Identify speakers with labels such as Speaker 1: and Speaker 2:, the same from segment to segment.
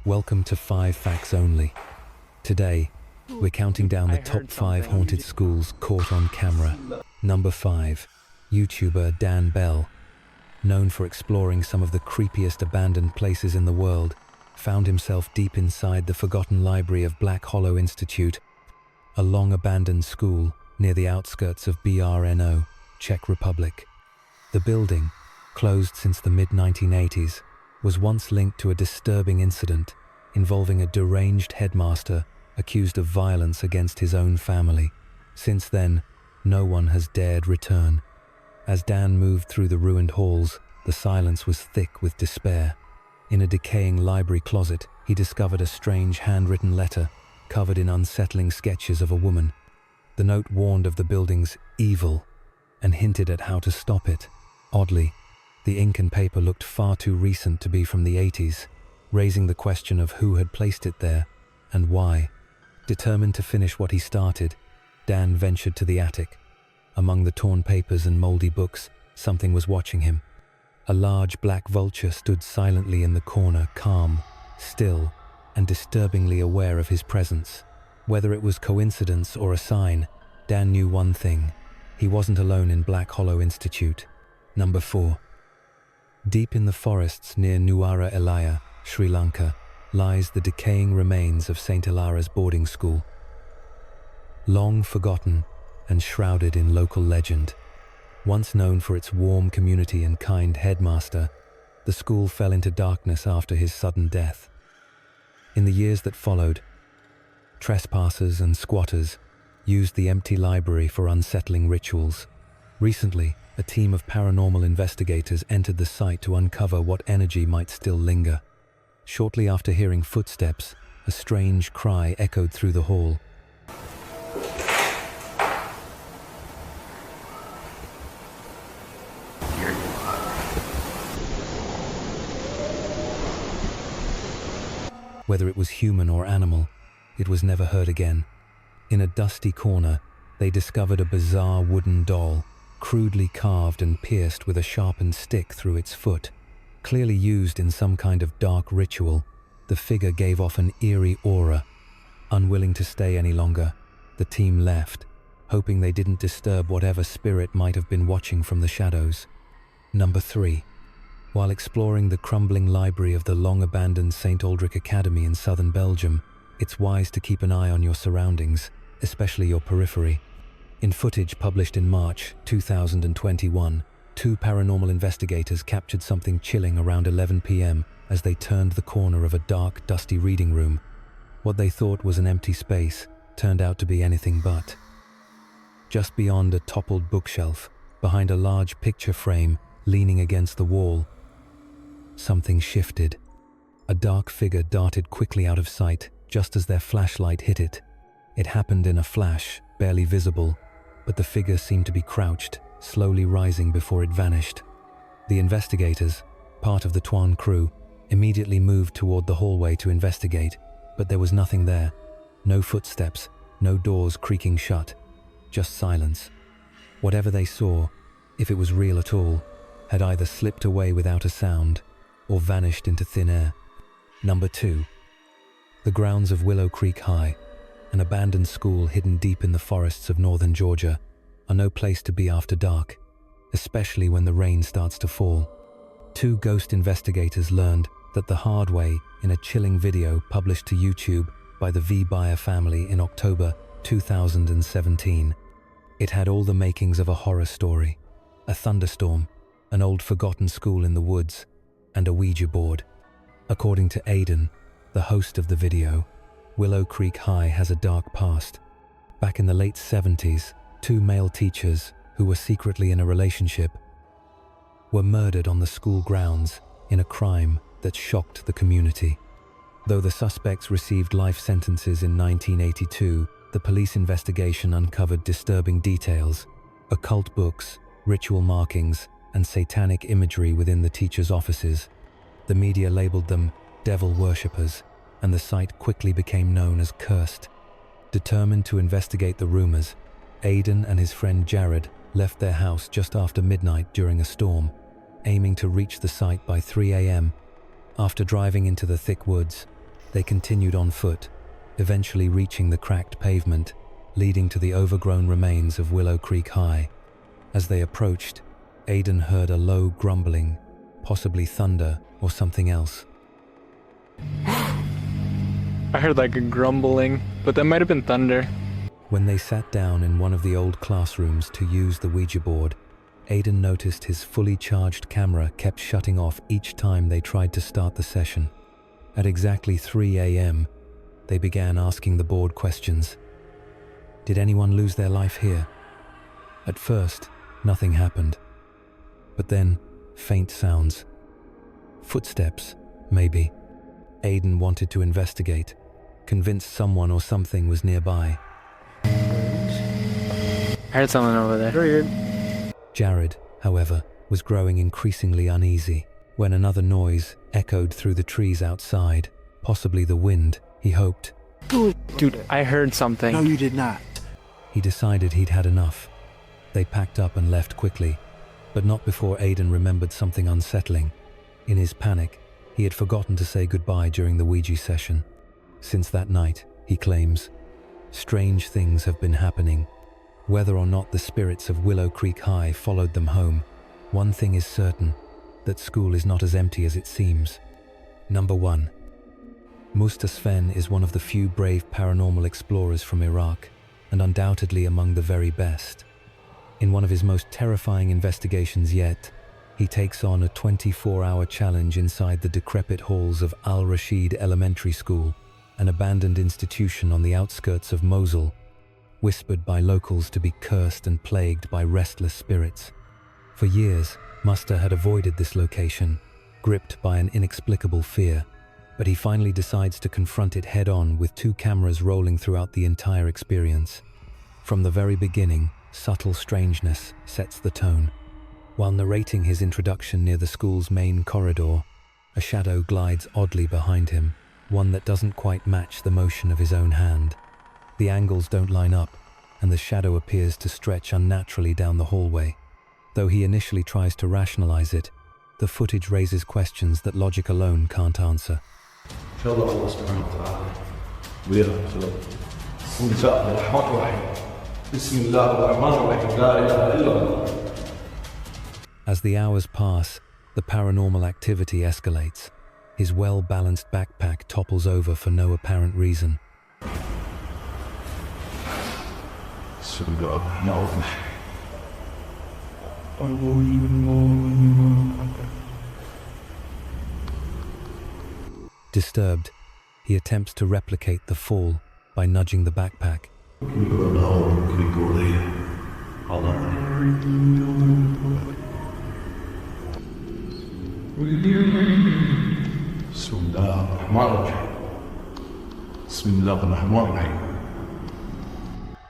Speaker 1: Welcome to 5 Facts Only. Today, we're counting down the top 5 haunted schools caught on camera. Number 5. YouTuber Dan Bell, known for exploring some of the creepiest abandoned places in the world, found himself deep inside the forgotten library of Black Hollow Institute, a long-abandoned school near the outskirts of Brno, Czech Republic. The building, closed since the mid-1980s, was once linked to a disturbing incident involving a deranged headmaster accused of violence against his own family. Since then, no one has dared return. As Dan moved through the ruined halls, the silence was thick with despair. In a decaying library closet, he discovered a strange handwritten letter covered in unsettling sketches of a woman. The note warned of the building's evil and hinted at how to stop it. Oddly, the ink and paper looked far too recent to be from the 80s, raising the question of who had placed it there and why. Determined to finish what he started, Dan ventured to the attic. Among the torn papers and moldy books, something was watching him. A large black vulture stood silently in the corner, calm, still, and disturbingly aware of his presence. Whether it was coincidence or a sign, Dan knew one thing: he wasn't alone in Black Hollow Institute. Number 4. Deep in the forests near Nuwara Elaya, Sri Lanka, lies the decaying remains of St. Ilara's boarding school. Long forgotten and shrouded in local legend, once known for its warm community and kind headmaster, the school fell into darkness after his sudden death. In the years that followed, trespassers and squatters used the empty library for unsettling rituals. Recently, a team of paranormal investigators entered the site to uncover what energy might still linger. Shortly after hearing footsteps, a strange cry echoed through the hall. Whether it was human or animal, it was never heard again. In a dusty corner, they discovered a bizarre wooden doll, crudely carved and pierced with a sharpened stick through its foot. Clearly used in some kind of dark ritual, the figure gave off an eerie aura. Unwilling to stay any longer, the team left, hoping they didn't disturb whatever spirit might have been watching from the shadows. Number 3. While exploring the crumbling library of the long-abandoned St. Aldrich Academy in southern Belgium, it's wise to keep an eye on your surroundings, especially your periphery. In footage published in March 2021, 2 paranormal investigators captured something chilling around 11 p.m. as they turned the corner of a dark, dusty reading room. What they thought was an empty space turned out to be anything but. Just beyond a toppled bookshelf, behind a large picture frame leaning against the wall, something shifted. A dark figure darted quickly out of sight just as their flashlight hit it. It happened in a flash, barely visible, but the figure seemed to be crouched, slowly rising before it vanished. The investigators, part of the Tuan crew, immediately moved toward the hallway to investigate, but there was nothing there. No footsteps, no doors creaking shut, just silence. Whatever they saw, if it was real at all, had either slipped away without a sound or vanished into thin air. Number 2. The grounds of Willow Creek High, an abandoned school hidden deep in the forests of northern Georgia, are no place to be after dark, especially when the rain starts to fall. 2 ghost investigators learned that the hard way in a chilling video published to YouTube by the V. Bayer family in October 2017. It had all the makings of a horror story: a thunderstorm, an old forgotten school in the woods, and a Ouija board. According to Aidan, the host of the video, Willow Creek High has a dark past. Back in the late 70s, 2 male teachers, who were secretly in a relationship, were murdered on the school grounds in a crime that shocked the community. Though the suspects received life sentences in 1982, the police investigation uncovered disturbing details: occult books, ritual markings, and satanic imagery within the teachers' offices. The media labeled them devil worshippers, and the site quickly became known as cursed. Determined to investigate the rumors, Aidan and his friend Jared left their house just after midnight during a storm, aiming to reach the site by 3 a.m. After driving into the thick woods, They continued on foot, eventually reaching the cracked pavement, leading to the overgrown remains of Willow Creek High. As they approached, Aidan heard a low grumbling, possibly thunder or something else.
Speaker 2: I heard like a grumbling, but that might have been thunder.
Speaker 1: When they sat down in one of the old classrooms to use the Ouija board, Aidan noticed his fully charged camera kept shutting off each time they tried to start the session. At exactly 3 a.m., they began asking the board questions. Did anyone lose their life here? At first, nothing happened. But then, faint sounds. Footsteps, maybe. Aidan wanted to investigate, convinced someone or something was nearby.
Speaker 2: I heard someone over there.
Speaker 1: Jared, however, was growing increasingly uneasy when another noise echoed through the trees outside, possibly the wind, he hoped.
Speaker 2: Dude, I heard something.
Speaker 3: No, you did not.
Speaker 1: He decided he'd had enough. They packed up and left quickly, but not before Aidan remembered something unsettling. In his panic, he had forgotten to say goodbye during the Ouija session. Since that night, he claims, strange things have been happening. Whether or not the spirits of Willow Creek High followed them home, one thing is certain, that school is not as empty as it seems. Number 1. Musta Sven is one of the few brave paranormal explorers from Iraq, and undoubtedly among the very best. In one of his most terrifying investigations yet, he takes on a 24-hour challenge inside the decrepit halls of Al-Rashid Elementary School, an abandoned institution on the outskirts of Mosul, whispered by locals to be cursed and plagued by restless spirits. For years, Musta had avoided this location, gripped by an inexplicable fear, but he finally decides to confront it head-on with 2 cameras rolling throughout the entire experience. From the very beginning, subtle strangeness sets the tone. While narrating his introduction near the school's main corridor, a shadow glides oddly behind him, one that doesn't quite match the motion of his own hand. The angles don't line up, and the shadow appears to stretch unnaturally down the hallway. Though he initially tries to rationalize it, the footage raises questions that logic alone can't answer. As the hours pass, the paranormal activity escalates. His well-balanced backpack topples over for no apparent reason. Disturbed, he attempts to replicate the fall by nudging the backpack.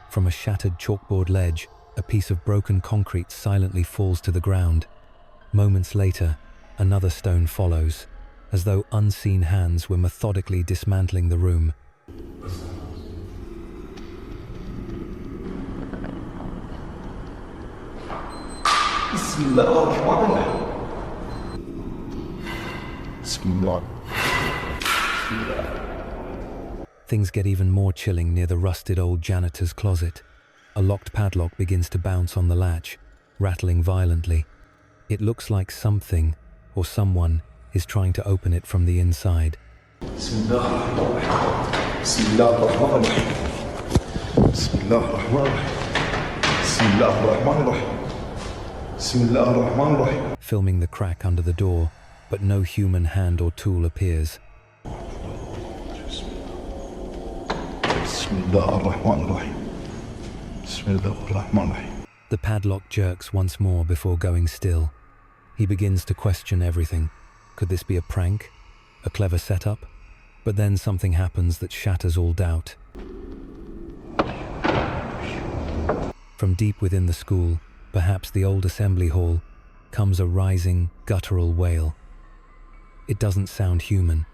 Speaker 1: From a shattered chalkboard ledge, a piece of broken concrete silently falls to the ground. Moments later, another stone follows, as though unseen hands were methodically dismantling the room. Things get even more chilling near the rusted old janitor's closet. A locked padlock begins to bounce on the latch, rattling violently. It looks like something, or someone, is trying to open it from the inside. Filming the crack under the door, but no human hand or tool appears. The padlock jerks once more before going still. He begins to question everything. Could this be a prank? A clever setup? But then something happens that shatters all doubt. From deep within the school, perhaps the old assembly hall, comes a rising, guttural wail. It doesn't sound human.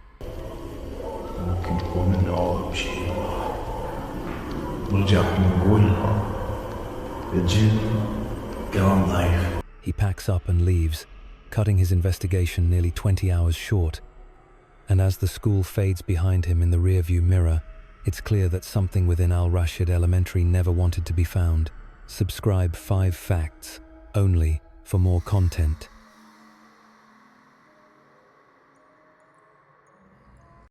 Speaker 1: He packs up and leaves, cutting his investigation nearly 20 hours short. And as the school fades behind him in the rearview mirror, it's clear that something within Al Rashid Elementary never wanted to be found. Subscribe 5 Facts only for more content.